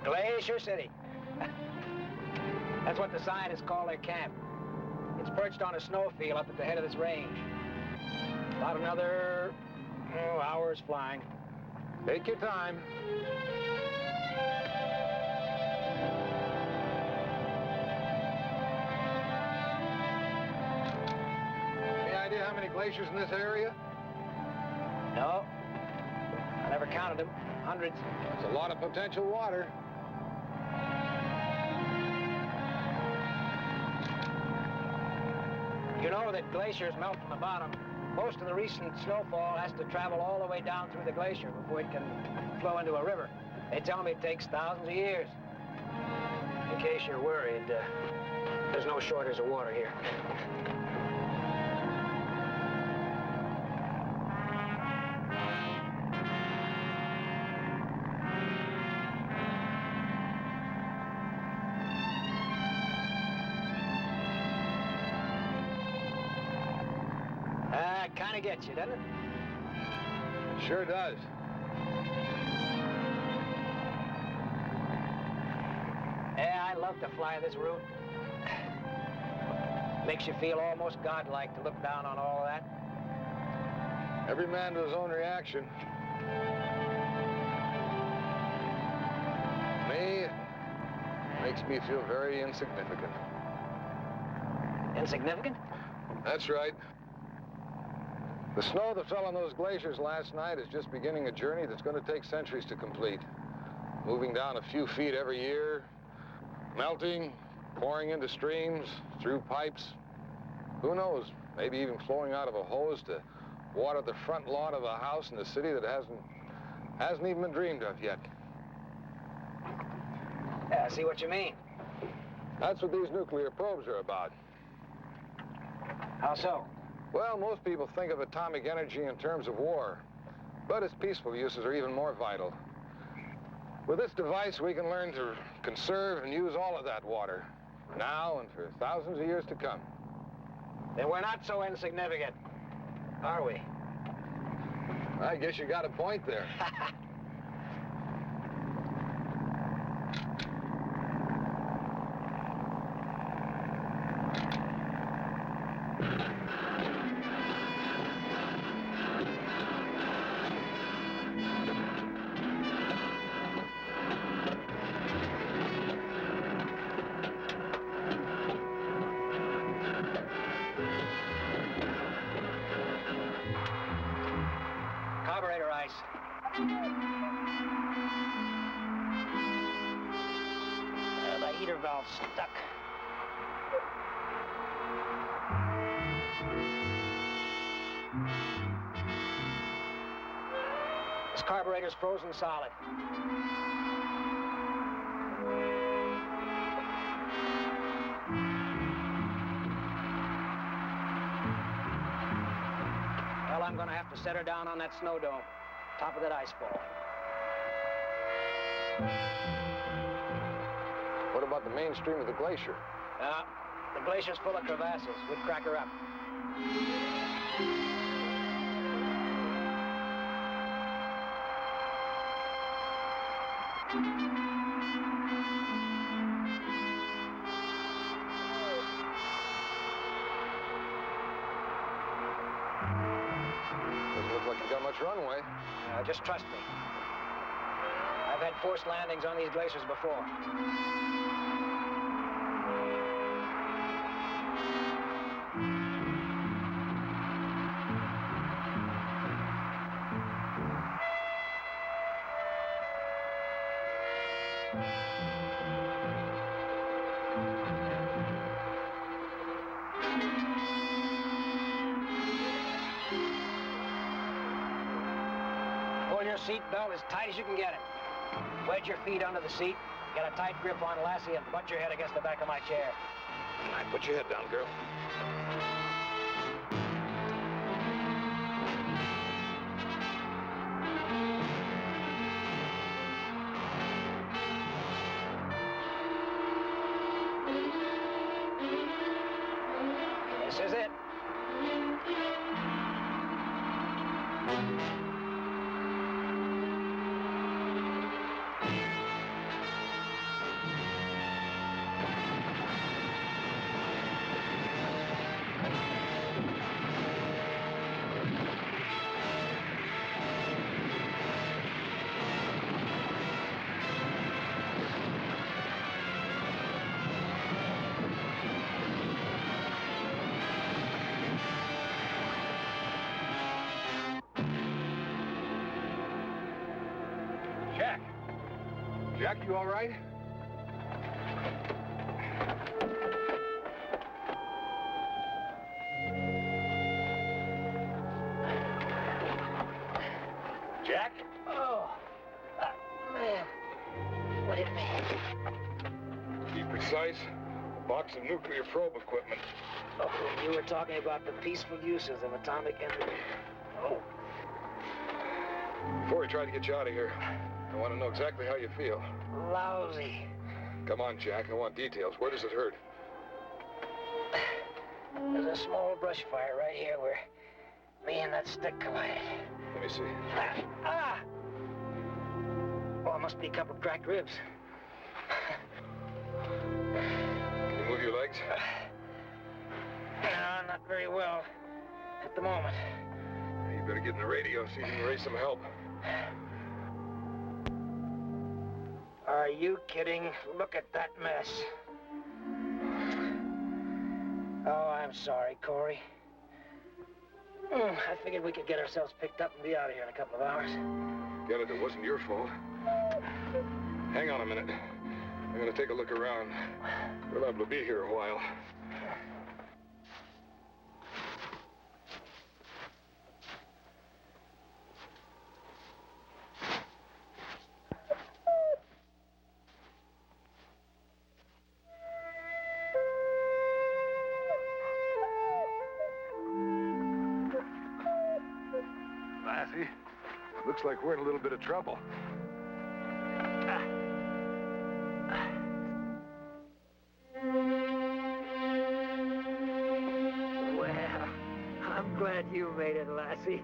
Glacier City. That's what the scientists call their camp. It's perched on a snowfield up at the head of this range. About another hour's flying. Take your time. Any idea how many glaciers in this area? No. I never counted them. Hundreds. That's a lot of potential water. You know that glaciers melt from the bottom. Most of the recent snowfall has to travel all the way down through the glacier before it can flow into a river. They tell me it takes thousands of years. In case you're worried, there's no shortage of water here. Kind of gets you, doesn't it? Sure does. Yeah, I love to fly this route. Makes you feel almost godlike to look down on all of that. Every man to his own reaction. Me, it makes me feel very insignificant. Insignificant? That's right. The snow that fell on those glaciers last night is just beginning a journey that's going to take centuries to complete. Moving down a few feet every year, melting, pouring into streams, through pipes. Who knows, maybe even flowing out of a hose to water the front lawn of a house in a city that hasn't even been dreamed of yet. Yeah, I see what you mean. That's what these nuclear probes are about. How so? Well, most people think of atomic energy in terms of war, but its peaceful uses are even more vital. With this device, we can learn to conserve and use all of that water, now and for thousands of years to come. Then we're not so insignificant, are we? I guess you got a point there. Carburetor ice. The heater valve's stuck. This carburetor's frozen solid. Well, I'm gonna have to set her down on that snow dome, top of that ice fall. What about the main stream of the glacier? The glacier's full of crevasses. We'd crack her up. Doesn't look like you got much runway. Just trust me. I've had forced landings on these glaciers before. Pull your seat belt as tight as you can get it. Wedge your feet under the seat, get a tight grip on Lassie, and butt your head against the back of my chair. All right, put your head down, girl. This is it. Jack, you all right? Jack? Oh, man. What hit me? To be precise, a box of nuclear probe equipment. Oh, you were talking about the peaceful uses of atomic energy. Oh. Before we try to get you out of here, I want to know exactly how you feel. Lousy. Come on, Jack. I want details. Where does it hurt? There's a small brush fire right here where me and that stick collided. Let me see. Ah! Oh, it must be a couple of cracked ribs. Can you move your legs? No, not very well at the moment. You better get in the radio, see if you can raise some help. Are you kidding? Look at that mess. Oh, I'm sorry, Cory. I figured we could get ourselves picked up and be out of here in a couple of hours. Get it, it wasn't your fault. Hang on a minute. I'm gonna take a look around. We're liable to be here a while. Lassie, looks like we're in a little bit of trouble. Well, I'm glad you made it, Lassie.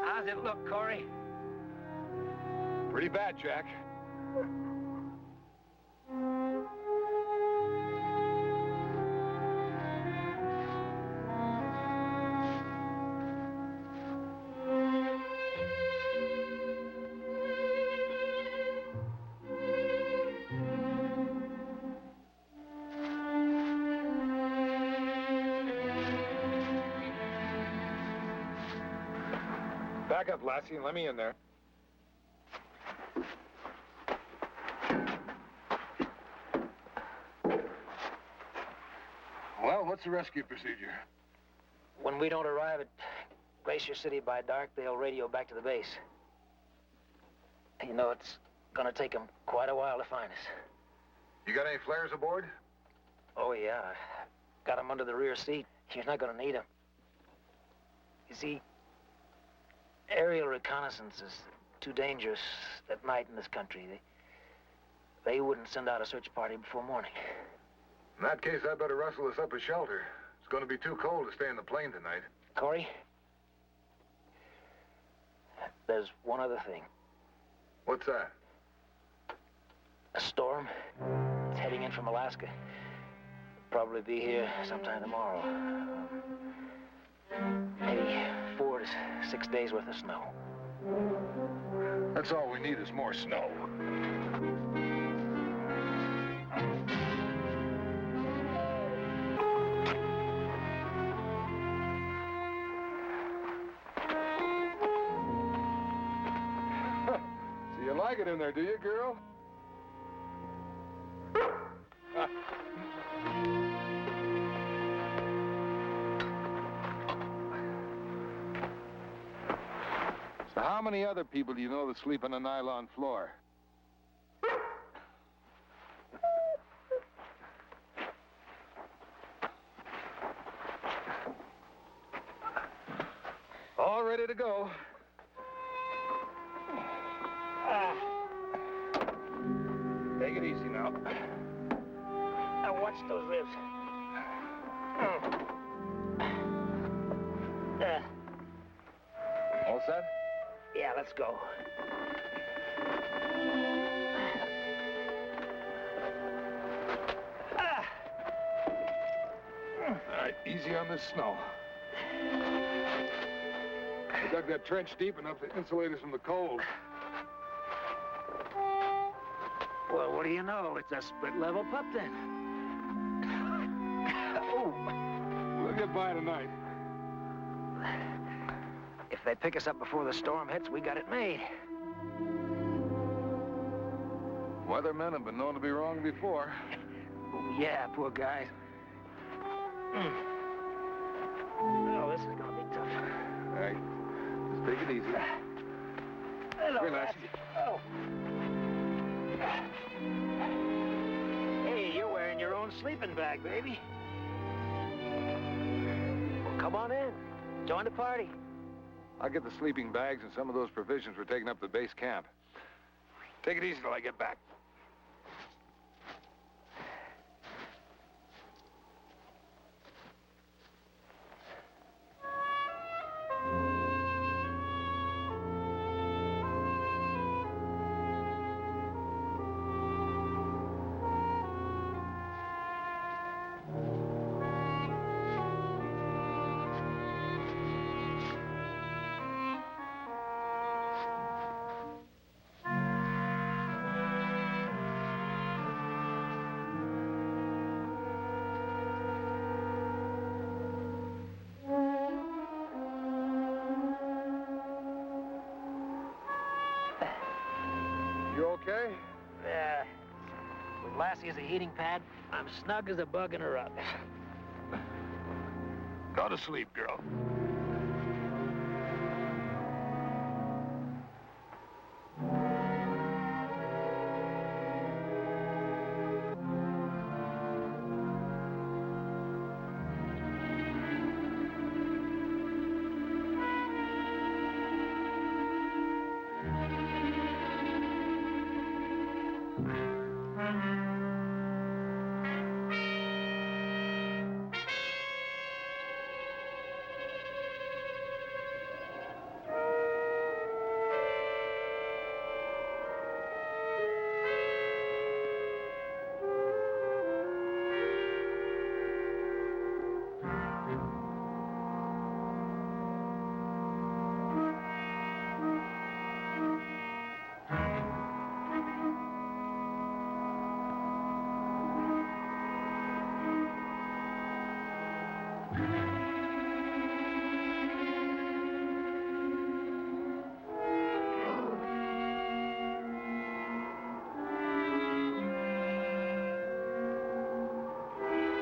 How's it look, Cory? Pretty bad, Jack. Back up, Lassie, and let me in there. Well, what's the rescue procedure? When we don't arrive at Glacier City by dark, they'll radio back to the base. You know, it's gonna take them quite a while to find us. You got any flares aboard? Oh, yeah. Got them under the rear seat. You're not gonna need them. You see, aerial reconnaissance is too dangerous at night in this country. They wouldn't send out a search party before morning. In that case, I'd better rustle us up a shelter. It's going to be too cold to stay in the plane tonight. Cory, there's one other thing. What's that? A storm. It's heading in from Alaska. Probably be here sometime tomorrow. Maybe 4 to 6 days worth of snow. That's all we need is more snow. So you like it in there, do you, girl? So how many other people do you know that sleep on a nylon floor? All ready to go. now. Now watch those ribs. All set? Yeah, let's go. All right, easy on this snow. We dug that trench deep enough to insulate us from the cold. Well, what do you know? It's a split-level pup then. Oh. We'll get by tonight. If they pick us up before the storm hits, we got it made. Weathermen have been known to be wrong before. Oh, yeah, poor guys. Oh, this is gonna be tough. All right, just take it easy. Hello, Relax. Lassie. Oh. Hey, you're wearing your own sleeping bag, baby. Well, come on in. Join the party. I'll get the sleeping bags and some of those provisions we're taking up to base camp. Take it easy till I get back. You okay? Yeah. With Lassie as a heating pad, I'm snug as a bug in a rug. Go to sleep, girl.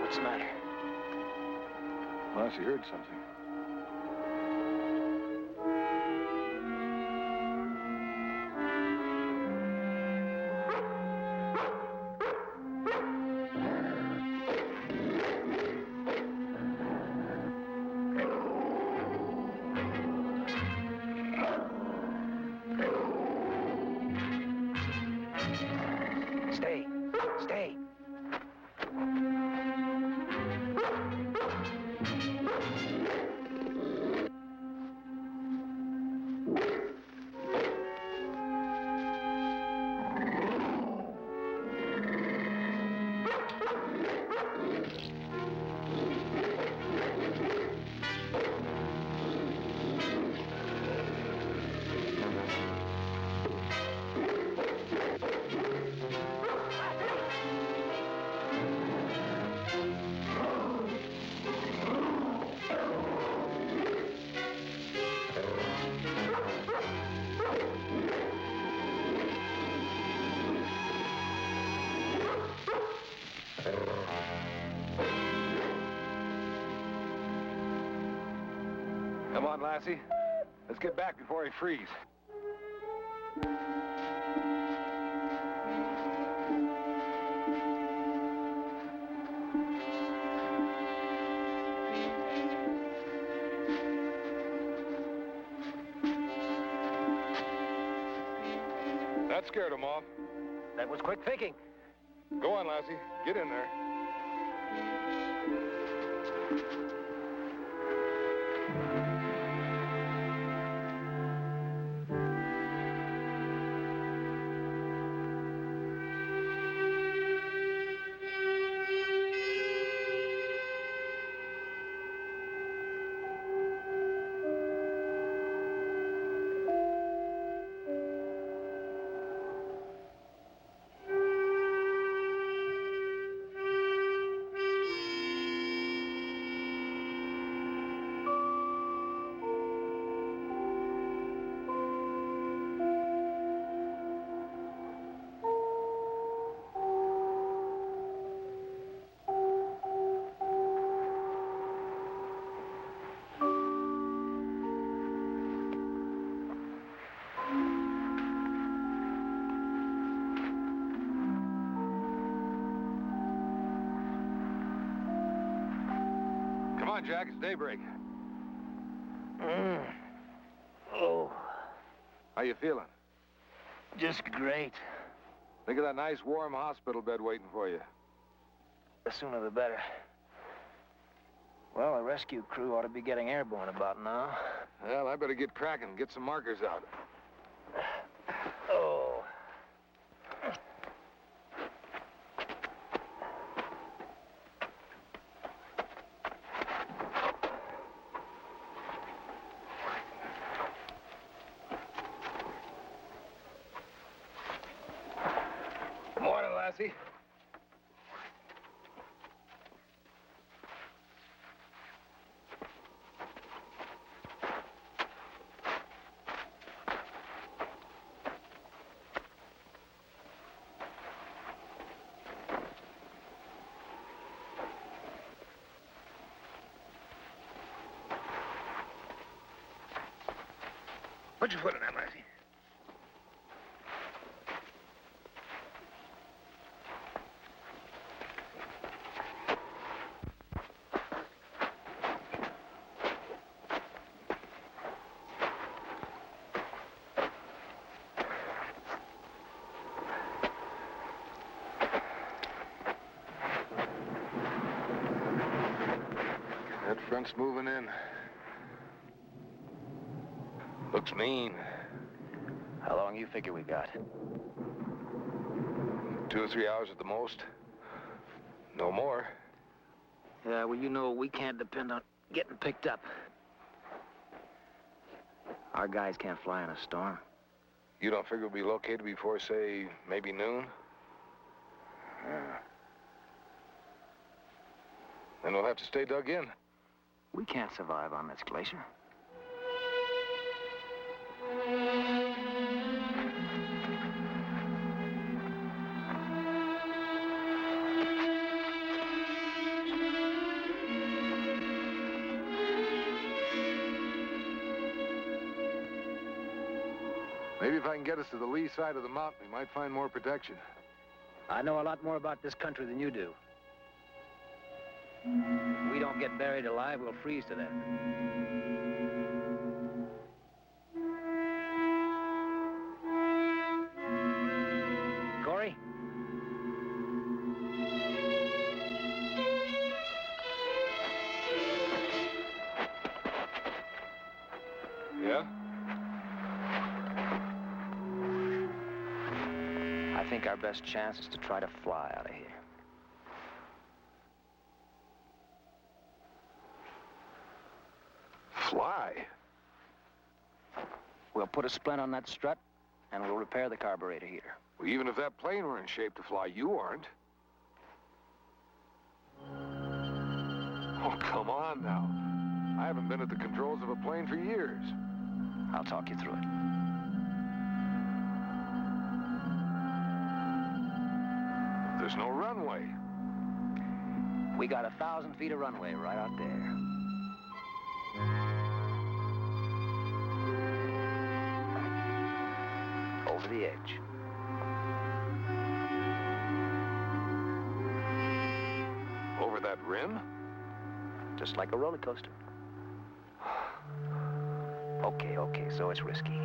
What's the matter? Lassie heard something. Stay. Stay. Come on, Lassie. Let's get back before I freeze. That scared him off. That was quick thinking. Go on, Lassie. Get in there. Come on, Jack, it's daybreak. Oh, How you feeling? just great. Think of that nice warm hospital bed waiting for you. The sooner the better. Well, the rescue crew ought to be getting airborne about now. Well, I better get cracking, get some markers out. Oh. Morning, Lassie. Put your foot in that, Lassie. That front's moving in. Looks mean. How long you figure we got? 2 or 3 hours at the most. No more. Yeah, well, you know, we can't depend on getting picked up. Our guys can't fly in a storm. You don't figure we'll be located before, say, maybe noon? Then we'll have to stay dug in. We can't survive on this glacier. Maybe if I can get us to the lee side of the mountain, we might find more protection. I know a lot more about this country than you do. If we don't get buried alive, we'll freeze to death. Cory? Yeah? I think our best chance is to try to fly out of here. Fly? We'll put a splint on that strut, and we'll repair the carburetor heater. Well, even if that plane were in shape to fly, you aren't. Oh, come on now. I haven't been at the controls of a plane for years. I'll talk you through it. There's no runway. We got 1,000 feet of runway right out there. Over the edge. Over that rim? Just like a roller coaster. Okay, so it's risky.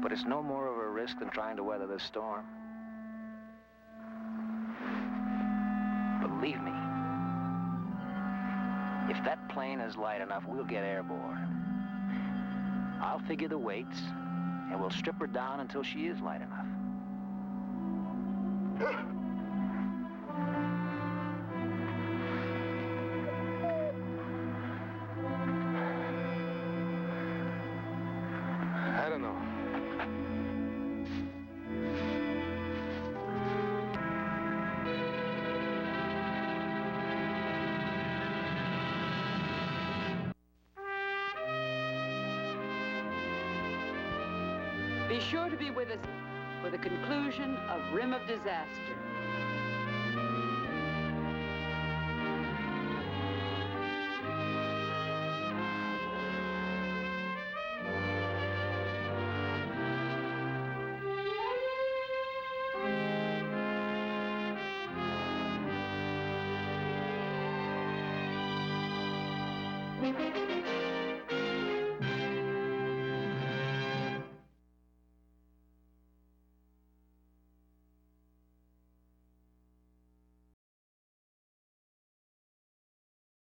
But it's no more of a risk than trying to weather this storm. believe me, if that plane is light enough, we'll get airborne. I'll figure the weights, and we'll strip her down until she is light enough. I don't know. Be sure to be with us for the conclusion of Rim of Disaster.